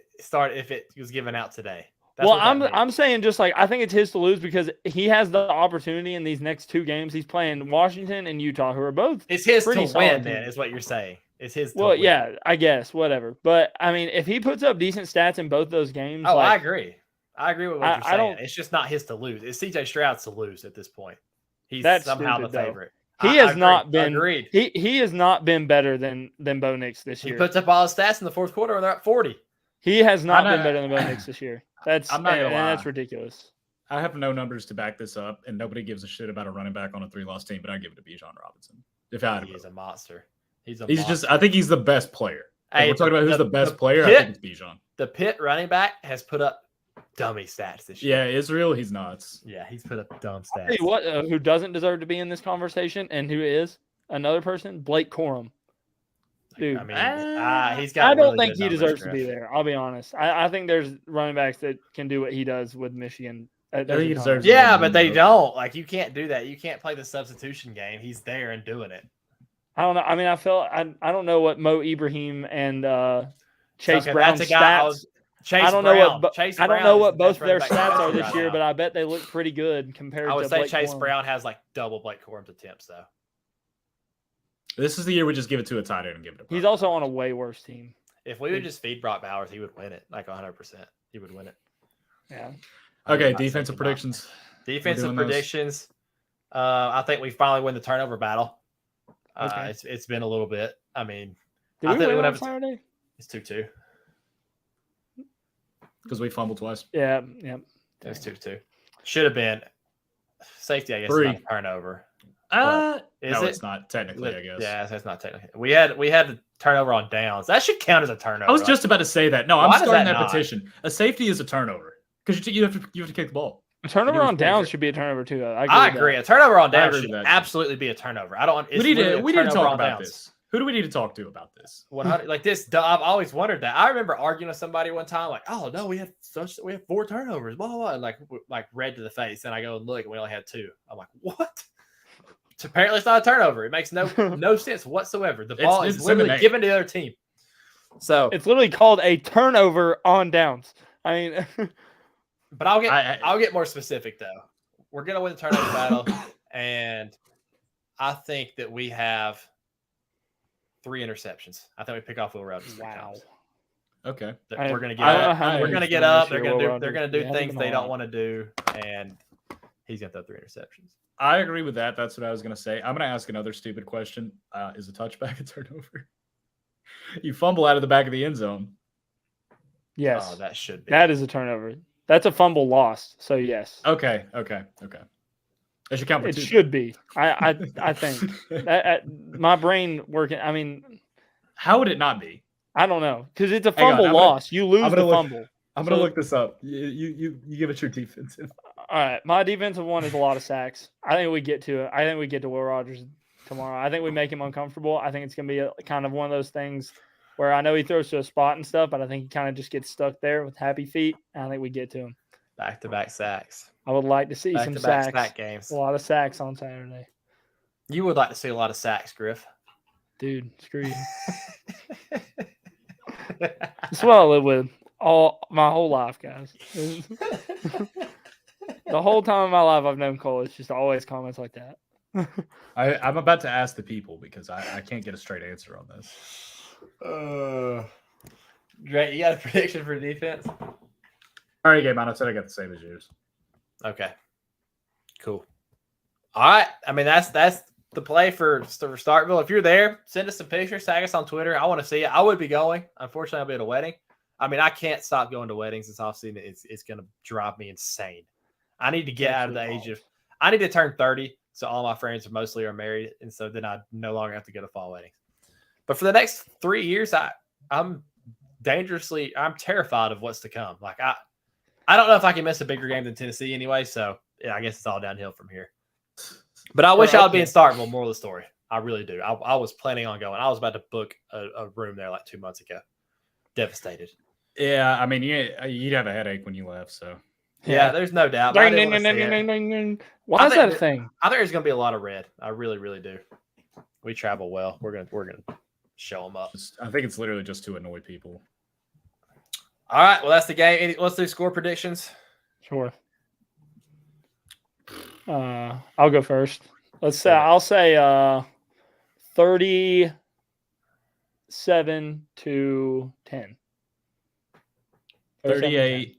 S1: was given out today.
S5: Well, I'm saying just I think it's his to lose because he has the opportunity in these next 2 games. He's playing Washington and Utah, who are both.
S1: It's his to win. Then is what you're saying. It's his.
S5: Well, yeah, I guess whatever. But I mean, if he puts up decent stats in both those games,
S1: I agree. I agree with what you're saying. It's just not his to lose. It's CJ Stroud's to lose at this point. He's somehow the favorite.
S5: He has not been. Agreed. He has not been better than Bo Nix this year.
S1: He puts up all his stats in the fourth quarter, and they're at 40.
S5: He has not been better than Bo Nix this year. That's that's ridiculous.
S4: I have no numbers to back this up, and nobody gives a shit about a running back on a 3-loss team, but I give it to Bijan Robinson.
S1: He is a monster.
S4: I think he's the best player. Hey, we're talking about who's the best player. I think it's Bijan.
S1: The Pitt running back has put up dummy stats this year.
S4: Yeah, Israel, he's nuts.
S1: Yeah, he's put up dumb
S5: I'll
S1: stats.
S5: tell you what, who doesn't deserve to be in this conversation and who is another person? Blake Corum. Dude,
S1: I mean, he's got.
S5: I don't
S1: really
S5: think
S1: good
S5: he
S1: numbers,
S5: deserves to
S1: Griff.
S5: be there. I'll be honest. I think there's running backs that can do what he does with Michigan.
S4: I think he deserves.
S1: Yeah, but they don't. Like, you can't do that. You can't play the substitution game. He's there and doing it.
S5: I don't know. I mean, I don't know what Mo Ibrahim and Chase Brown's
S1: that's a guy
S5: stats.
S1: I don't
S5: know what both their stats are this year, but I bet they look pretty good compared to.
S1: I would say
S5: Blake
S1: Chase
S5: Corum.
S1: Brown has like double Blake Corum's attempts, though.
S4: This is the year we just give it to a tight end and give it.
S5: He's also on a way worse team.
S1: If we would just feed Brock Bowers, he would win it like 100%. He would win it.
S5: Yeah.
S4: Okay, defensive predictions.
S1: Defensive predictions. I think we finally win the turnover battle.
S5: Okay.
S1: It's been a little bit. I mean,
S5: Did we win on Saturday?
S1: It's 2-2.
S4: Because we fumbled twice.
S5: Yeah.
S1: It's 2-2. Should have been safety, I guess,
S4: 3.
S1: not a turnover.
S4: No,
S1: it?
S4: It's not technically, I guess.
S1: Yeah, that's not technically. We had the turnover on downs. That should count as a turnover.
S4: I was just about to say that. No,
S1: Why
S4: I'm
S1: does
S4: starting
S1: that
S4: that
S1: not?
S4: petition. A safety is a turnover because you have to kick the ball.
S5: A turnover on downs should be a turnover too.
S1: I agree. A turnover on downs
S4: agree
S1: should
S4: with that.
S1: absolutely be a turnover. I don't.
S4: We need to talk about
S1: downs.
S4: this. Who do we need to talk to about this?
S1: 100 like this. I've always wondered that. I remember arguing with somebody one time, like, "Oh no, we have 4 turnovers." Blah blah blah. And like red to the face, and I go and look, and we only had 2. I'm like, what? So apparently, it's not a turnover. It makes no sense whatsoever. The ball is literally given to the other team. So
S5: it's literally called a turnover on downs. I mean,
S1: but I'll get more specific though. We're gonna win the turnover battle, and I think that we have 3 interceptions. I think we pick off Will Rogers 3 times.
S4: Okay.
S1: We're gonna get up. We're gonna get up. They're gonna do things they don't want to do, and he's gonna throw 3 interceptions.
S4: I agree with that. That's what I was gonna say. I'm gonna ask another stupid question. Is a touchback a turnover? You fumble out of the back of the end zone.
S5: Yes.
S1: Oh, that should be.
S5: That is a turnover. That's a fumble lost. So yes.
S4: Okay. That should count for 2.
S5: It should be. I think my brain working. I mean,
S4: how would it not be?
S5: I don't know because it's a fumble loss. You lose the fumble.
S4: I'm gonna look this up. You give it your defensive.
S5: All right, my defensive one is a lot of sacks. I think we get to it. I think we get to Will Rogers tomorrow. I think we make him uncomfortable. I think it's gonna be kind of one of those things where I know he throws to a spot and stuff, but I think he kind of just gets stuck there with happy feet. And I think we get to him.
S1: Back-to-back sacks.
S5: I would like to see some sacks.
S1: Sack games.
S5: A lot of sacks on Saturday.
S1: You would like to see a lot of sacks, Griff.
S5: Dude, screw you. That's what I live with my whole life, guys. The whole time of my life I've known Cole, it's just always comments like that.
S4: I'm about to ask the people because I can't get a straight answer on this.
S1: Great. You got a prediction for defense?
S4: All right, Gabe, I said I got the same as yours.
S1: Okay. Cool. All right. I mean, that's the play for Starkville. If you're there, send us some pictures, tag us on Twitter. I want to see it. I would be going. Unfortunately, I'll be at a wedding. I mean, I can't stop going to weddings this offseason. It's going to drive me insane. I need to get out of the age of – I need to turn 30, so all my friends mostly are married, and so then I no longer have to go to fall weddings. But for the next 3 years, I'm terrified of what's to come. Like, I don't know if I can miss a bigger game than Tennessee anyway, so yeah, I guess it's all downhill from here. But I wish I would be in Starkville, moral of the story. I really do. I was planning on going. I was about to book a room there like 2 months ago. Devastated.
S4: Yeah, I mean, you'd have a headache when you left, so.
S1: Yeah, there's no doubt.
S5: Why is that a thing?
S1: I think there's going to be a lot of red. I really, really do. We travel well. We're gonna show them up.
S4: I think it's literally just to annoy people.
S1: All right, well, that's the game. Let's do score predictions.
S5: Sure. I'll go first. Let's say I'll say 37-10.
S4: 38-21.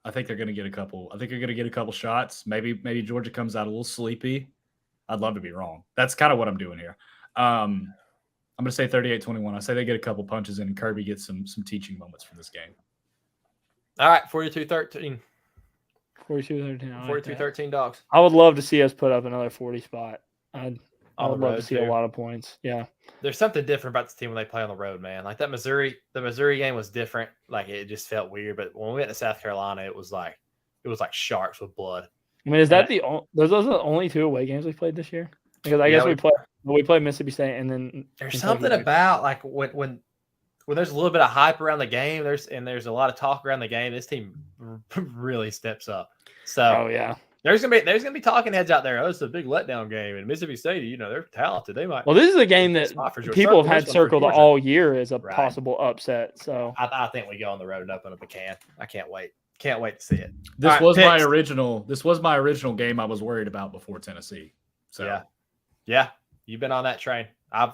S4: I think they're going to get a couple. I think they're going to get a couple shots. Maybe Georgia comes out a little sleepy. I'd love to be wrong. That's kind of what I'm doing here. I'm going to say 38-21. I say they get a couple punches in and Kirby gets some teaching moments from this game.
S1: All right, 42-13.
S5: 42-13.
S1: 42-13 dogs.
S5: I would love to see us put up another 40 spot. I would love to see a lot of points. Yeah.
S1: There's something different about this team when they play on the road, man. Like the Missouri game was different. Like it just felt weird. But when we went to South Carolina, it was like sharks with blood.
S5: I mean, is that those are the only 2 away games we played this year? Because I guess we played Mississippi State and then
S1: there's something about like when there's a little bit of hype around the game, there's a lot of talk around the game, this team really steps up. So
S5: yeah.
S1: There's gonna be talking heads out there. Oh, it's a big letdown game, and Mississippi State, they're talented. They might.
S5: Well, this is a game that people have had circled all year as a possible upset. So
S1: I think we go on the road and open up a can. I can't wait. Can't wait to see it.
S4: This was my original game I was worried about before Tennessee. So
S1: yeah, you've been on that train. I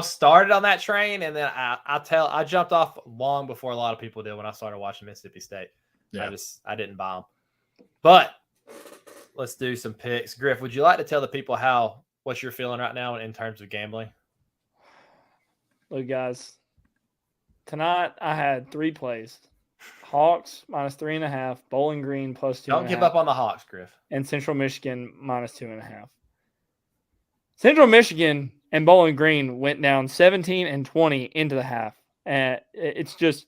S1: started on that train, and then I jumped off long before a lot of people did when I started watching Mississippi State. Yeah. I didn't buy them, but. Let's do some picks. Griff, would you like to tell the people what you're feeling right now in terms of gambling?
S5: Look, guys, tonight I had 3 plays. Hawks -3.5, Bowling Green +2.5.
S1: Don't give up on the Hawks, Griff.
S5: And Central Michigan -2.5. Central Michigan and Bowling Green went down 17 and 20 into the half. And it's just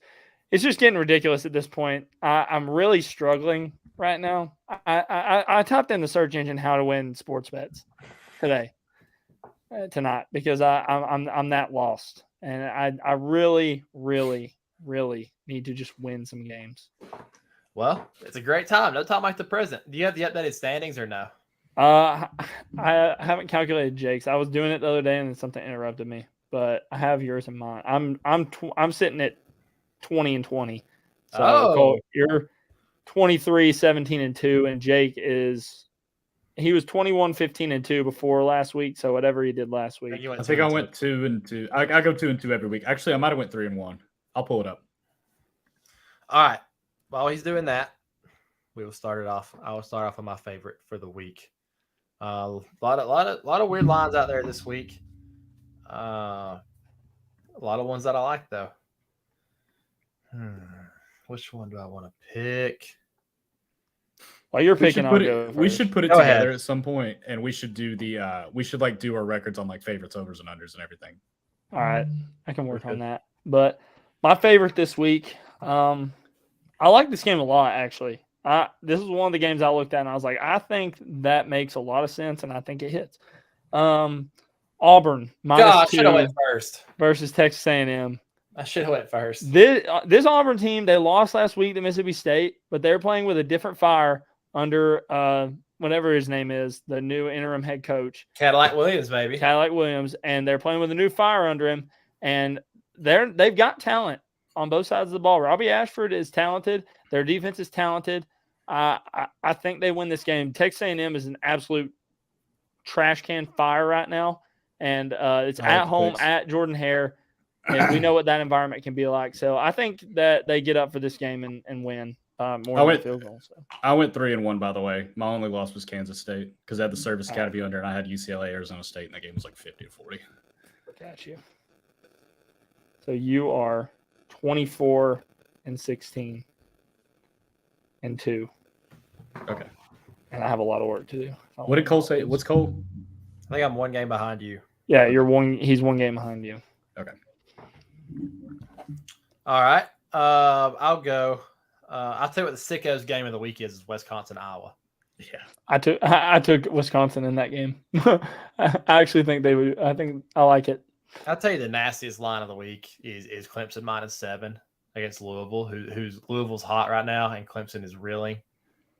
S5: getting ridiculous at this point. I'm really struggling right now. I typed in the search engine how to win sports bets tonight because I'm that lost, and I really need to just win some games.
S1: Well, it's a great time. No time like the present. Do you have the updated standings or no?
S5: I haven't calculated Jake's. I was doing it the other day and then something interrupted me, but I have yours in mind. I'm sitting at 20 and 20. So Cole, you're 23, 17 and 2, and Jake he was 21, 15 and 2 before last week. So whatever he did last week.
S4: I think I went 2 and 2. I go 2 and 2 every week. Actually, I might have went 3 and 1. I'll pull it up.
S1: All right. While he's doing that, I will start off with my favorite for the week. A lot of weird lines out there this week. A lot of ones that I like though. Which one do I want to pick?
S5: While you're picking,
S4: we should put it together at some point, and we should do do our records on like favorites, overs, and unders, and everything.
S5: All right, I can work on that. But my favorite this week, I like this game a lot actually. This is one of the games I looked at and I was like, I think that makes a lot of sense, and I think it hits. Auburn -2 versus Texas A&M.
S1: I should have went first.
S5: This Auburn team, they lost last week to Mississippi State, but they're playing with a different fire under whatever his name is, the new interim head coach.
S1: Cadillac Williams, baby.
S5: Cadillac Williams, and they're playing with a new fire under him, and they've got talent on both sides of the ball. Robbie Ashford is talented. Their defense is talented. I think they win this game. Texas A&M is an absolute trash can fire right now, and it's at home at Jordan Hare. And we know what that environment can be like. So I think that they get up for this game and win more than a field goal. So.
S4: I went 3 and 1, by the way. My only loss was Kansas State because I had the Service Academy under, and I had UCLA, Arizona State, and that game was like 50-40.
S5: Got you. So you are 24 and 16 and 2.
S4: Okay.
S5: And I have a lot of work to do.
S4: What did Cole say? What's Cole?
S1: I think I'm 1 game behind you.
S5: Yeah, he's 1 game behind you.
S4: Okay.
S1: All right. I'll go. I'll tell you what the sickos game of the week is Wisconsin, Iowa.
S5: Yeah. I took Wisconsin in that game. I actually think they would. I think I like it.
S1: I'll tell you the nastiest line of the week is Clemson -7 against Louisville, who's Louisville's hot right now, and Clemson is reeling,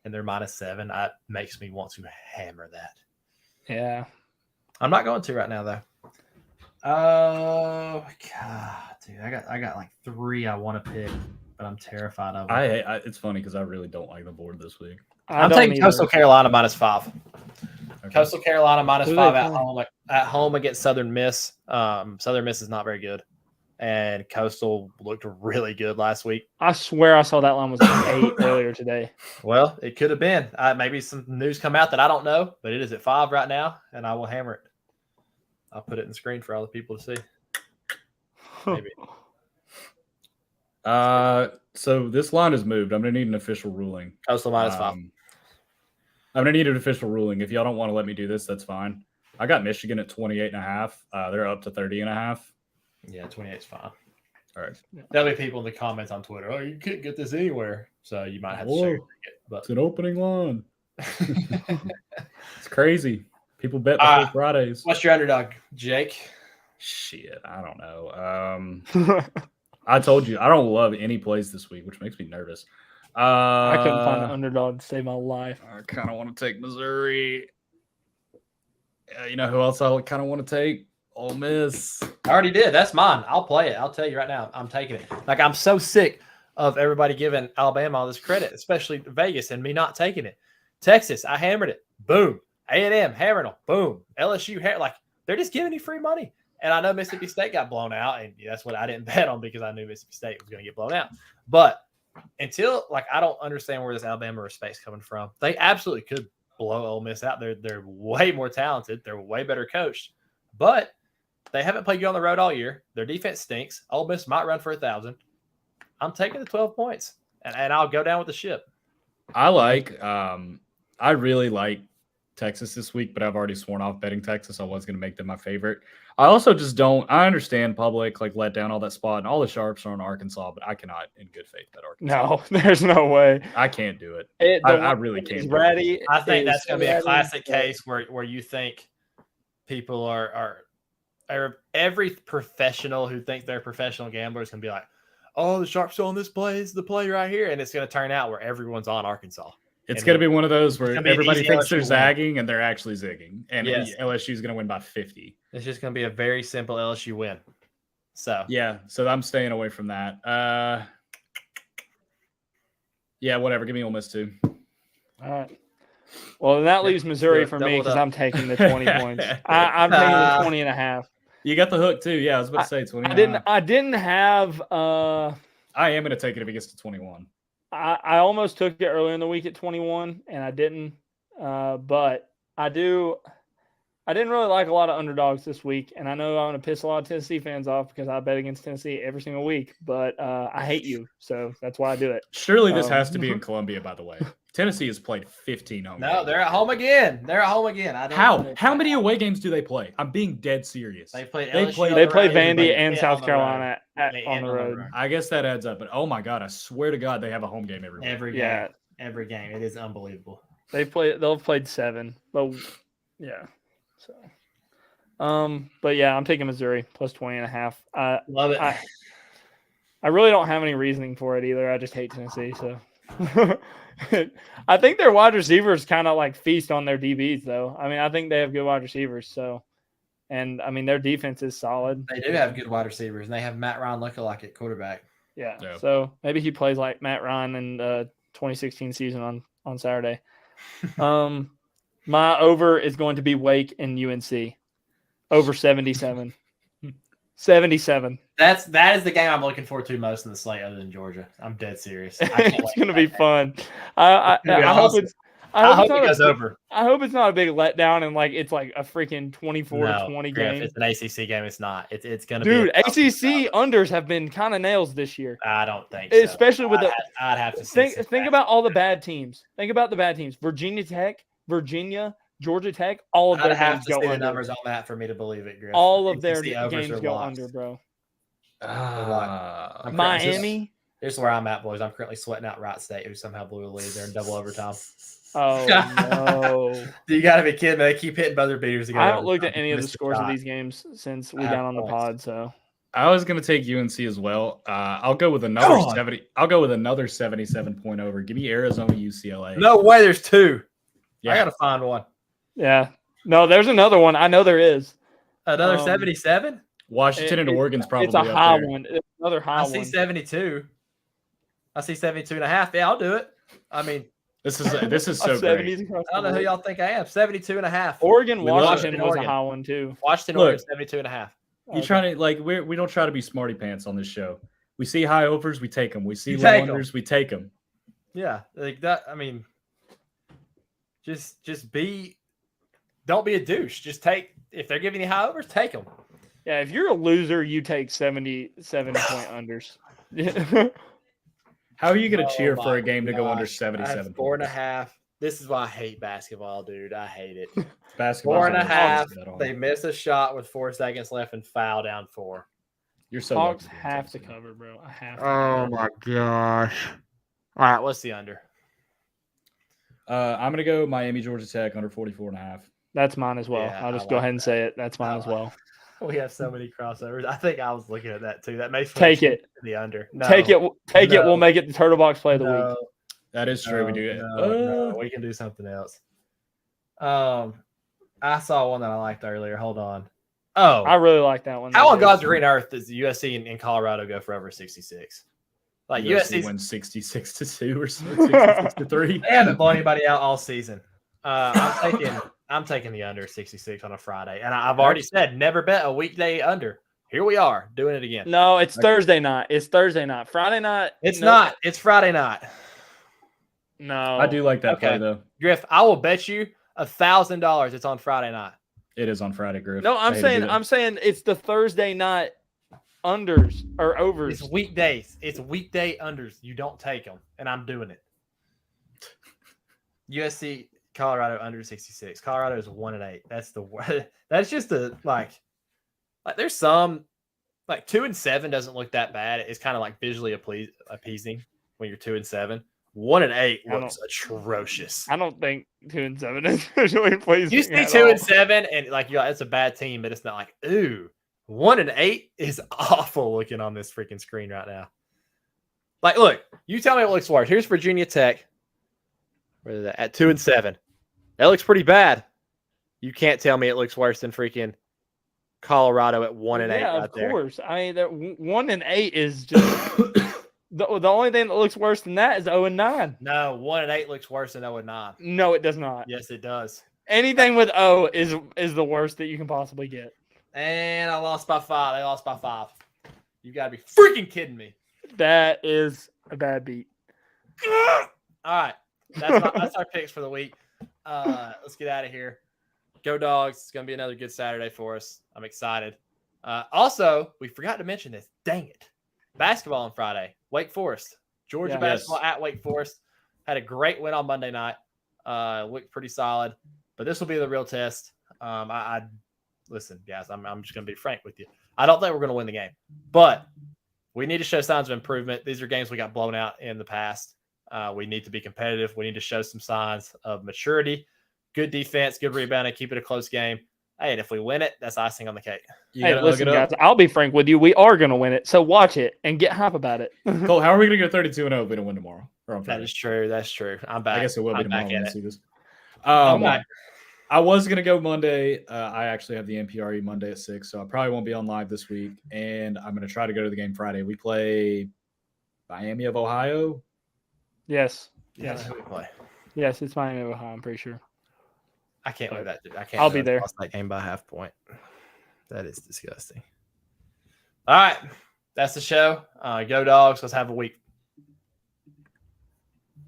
S1: and they're -7. That makes me want to hammer that.
S5: Yeah.
S1: I'm not going to right now though. Oh God, dude! I got like 3 I want to pick, but I'm terrified of them.
S4: It's funny because I really don't like the board this week.
S1: I'm taking Coastal Carolina -5. Okay. Coastal Carolina -5 at home against Southern Miss. Southern Miss is not very good, and Coastal looked really good last week.
S5: I swear I saw that line was 8 earlier today.
S1: Well, it could have been. Maybe some news come out that I don't know, but it is at 5 right now, and I will hammer it. I'll put it in the screen for all the people to see. Maybe.
S4: So this line is moved. I'm gonna need an official ruling.
S1: Coastal -5.
S4: I'm gonna need an official ruling. If y'all don't want to let me do this, that's fine. I got Michigan at 28.5. They're up to 30.5.
S1: Yeah, 28 is fine.
S4: All right.
S1: There'll be people in the comments on Twitter. Oh, you can't get this anywhere, so you might have to share it. But
S4: it's an opening line. It's crazy. People bet before Fridays.
S1: What's your underdog, Jake?
S4: Shit, I don't know. I told you I don't love any plays this week, which makes me nervous.
S5: I couldn't find an underdog to save my life.
S4: I kind of want to take Missouri. You know who else I kind of want to take? Ole Miss.
S1: I already did. That's mine. I'll play it. I'll tell you right now. I'm taking it. Like, I'm so sick of everybody giving Alabama all this credit, especially Vegas, and me not taking it. Texas, I hammered it. Boom. A&M, hammering them. Boom. LSU, like, they're just giving you free money. And I know Mississippi State got blown out, and that's what I didn't bet on because I knew Mississippi State was going to get blown out. But until, like, I don't understand where this Alabama respect's coming from. They absolutely could blow Ole Miss out. They're way more talented. They're way better coached. But they haven't played good on the road all year. Their defense stinks. Ole Miss might run for 1,000. I'm taking the 12 points, and I'll go down with the ship.
S4: I really like Texas this week, but I've already sworn off betting Texas. I was going to make them my favorite. I also just don't. I understand public like let down all that spot, and all the sharps are on Arkansas, but I cannot, in good faith, bet Arkansas.
S5: No, there's no way.
S4: I can't do it. I really can't.
S5: Ready.
S1: I think that's going to be a classic case where you think people are every professional who thinks they're professional gamblers can be like, oh, the sharps on this play is the play right here, and it's going to turn out where everyone's on Arkansas.
S4: It's going to be one of those where everybody thinks they're zagging and they're actually zigging, and LSU is going to win by 50.
S1: It's just going to be a very simple LSU win. So
S4: I'm staying away from that. Yeah, whatever. Give me Ole Miss too.
S5: All right. Well, then that leaves Missouri for me because I'm taking the 20 points. I'm taking the 20.5.
S4: You got the hook too. Yeah, I was about to say 20.
S5: I didn't have.
S4: I am going to take it if it gets to 21.
S5: I almost took it earlier in the week at 21, and I didn't. But I do. I didn't really like a lot of underdogs this week, and I know I'm going to piss a lot of Tennessee fans off because I bet against Tennessee every single week. But I hate you, so that's why I do it.
S4: Surely this has to be in Columbia, by the way. Tennessee has played 15 home games.
S1: No, they're at home again.
S4: How many away games do they play? I'm being dead serious.
S1: They play
S5: Vandy and South Carolina on the road.
S4: I guess that adds up. But oh my God, I swear to God, they have a home game every week.
S1: Every game. It is unbelievable.
S5: They'll have played 7, but yeah. So, but yeah, I'm taking Missouri plus 20.5.
S1: Love it.
S5: I really don't have any reasoning for it either. I just hate Tennessee, so. I think their wide receivers kind of like feast on their DBs, though. I mean, I think they have good wide receivers. So, and I mean, their defense is solid.
S1: They do have good wide receivers, and they have Matt Ryan lookalike at quarterback.
S5: Yeah. So maybe he plays like Matt Ryan in the 2016 season on Saturday. My over is going to be Wake and UNC over 77. 77.
S1: That is the game I'm looking forward to most in the slate, other than Georgia. I'm dead serious.
S5: It's going to be fun. I hope it goes over. I hope it's not a big letdown and like it's like a freaking 24-20 game.
S1: It's an ACC game. It's not. It's going to
S5: be. Dude, ACC unders have been kind of nails this year.
S1: I don't think so.
S5: Especially with
S1: I'd have to
S5: think about all the bad teams. Think about the bad teams. Virginia Tech, Georgia Tech, all of their games go under. The
S1: numbers on that for me to believe it, Griff.
S5: All of their games go under, bro. Miami.
S1: Here's where I'm at, boys. I'm currently sweating out Wright State, who somehow blew a lead. They're in double overtime.
S5: Oh, no.
S1: You got to be kidding me. They keep hitting buzzer beaters together.
S5: I haven't looked at any of the scores of these games since we got on the pod, so.
S4: I was going to take UNC as well. I'll go with another 70. I'll go with another 77 point over. Give me Arizona, UCLA.
S1: No way. There's 2. Yeah. I got to find one.
S5: Yeah. No, there's another one. I know there is.
S1: Another 77?
S4: Washington and Oregon's probably
S5: it's a high one. It's another high one.
S1: I see 72. I see 72.5. Yeah, I'll do it. I mean,
S4: this is so great.
S1: I don't know who y'all think I am. 72.5.
S5: Oregon, Washington was a high one too.
S1: Washington, Oregon, 72.5.
S4: You trying to like we don't try to be smarty pants on this show. We see high overs, we take them. We see low unders, we take them.
S1: Yeah, like that. I mean, just don't be a douche. Just take if they're giving you high overs, take them.
S5: Yeah, if you're a loser, you take 77 point unders.
S4: How are you going to cheer for a game to go under 77?
S1: 4.5. This is why I hate basketball, dude. I hate it.
S4: Basketball
S1: 4.5. They miss a shot with 4 seconds left and foul down 4.
S4: You're so
S5: Hawks
S4: lucky
S5: have to cover, bro. I have to.
S1: Oh my gosh! All right, what's the under?
S4: I'm gonna go Miami, Georgia Tech under 44.5.
S5: That's mine as well.
S1: Yeah,
S5: I'll just go ahead and say it. That's mine as well.
S1: We have so many crossovers. I think I was looking at that too. That makes me
S5: take it.
S1: The under. No,
S5: take it. We'll make it the Turtle Box play of the week.
S4: That is true. We do it.
S1: No, we can do something else. I saw one that I liked earlier. Hold on. Oh,
S5: I really like that one.
S1: How on God's green earth does USC and Colorado go for over 66? Like USC
S4: wins 66-2 or 66-3.
S1: They haven't blown anybody out all season. I'm taking the under 66 on a Friday, and I've already said never bet a weekday under. Here we are doing it again.
S5: No, it's Thursday night. It's Thursday night. Friday night.
S1: It's not. It's Friday night.
S5: No,
S4: I do like that play though.
S1: Griff, I will bet you $1,000 it's on Friday night.
S4: It is on Friday, Griff.
S5: No, I'm saying it's the Thursday night unders or overs.
S1: It's weekdays. It's weekday unders. You don't take them, and I'm doing it. USC, Colorado under 66. Colorado is 1-8. That's that's just like there's some like 2-7 doesn't look that bad. It's kind of like visually appeasing when you're 2-7. 1-8 looks atrocious.
S5: I don't think 2-7 is visually pleasing.
S1: You see 2-7 and like it's a bad team, but it's not like 1-8 is awful looking on this freaking screen right now. Like, look, you tell me what looks worse. Here's Virginia Tech. Where is that? At 2-7. That looks pretty bad. You can't tell me it looks worse than freaking Colorado at 1-8.
S5: Yeah,
S1: right
S5: of
S1: there.
S5: course. I mean, 1-8 is just the only thing that looks worse than that is 0-9.
S1: No, 1-8 looks worse than 0-9.
S5: No, it does not.
S1: Yes, it does.
S5: Anything with O is the worst that you can possibly get.
S1: And I lost by 5. They lost by 5. You got to be freaking kidding me.
S5: That is a bad beat.
S1: All right. That's our picks for the week. Let's get out of here. Go Dogs. It's going to be another good Saturday for us. I'm excited. Also, we forgot to mention this. Dang it. Basketball on Friday. Wake Forest. Georgia basketball at Wake Forest. Had a great win on Monday night. Looked pretty solid. But this will be the real test. Listen, guys, I'm just going to be frank with you. I don't think we're going to win the game. But we need to show signs of improvement. These are games we got blown out in the past. We need to be competitive. We need to show some signs of maturity. Good defense, good rebounding, keep it a close game. Hey, and if we win it, that's icing on the cake.
S5: Hey, listen, guys, I'll be frank with you. We are going to win it. So watch it and get hype about it.
S4: Cole, how are we going to go 32-0 if we don't win tomorrow? Or on Friday?
S1: That is true. That's true. I'm back.
S4: I guess it will be tomorrow when we see this.
S1: I'm back.
S4: I was going to go Monday. I actually have the NPRE Monday at 6, so I probably won't be on live this week. And I'm going to try to go to the game Friday. We play Miami of Ohio.
S5: Yes.
S1: Yes. Who we play?
S5: Yes, it's Miami of Ohio, I'm pretty sure.
S1: I can't believe that. I can't.
S5: I'll be there.
S1: Lost that game by half point. That is disgusting. All right. That's the show. Go Dogs. Let's have a week.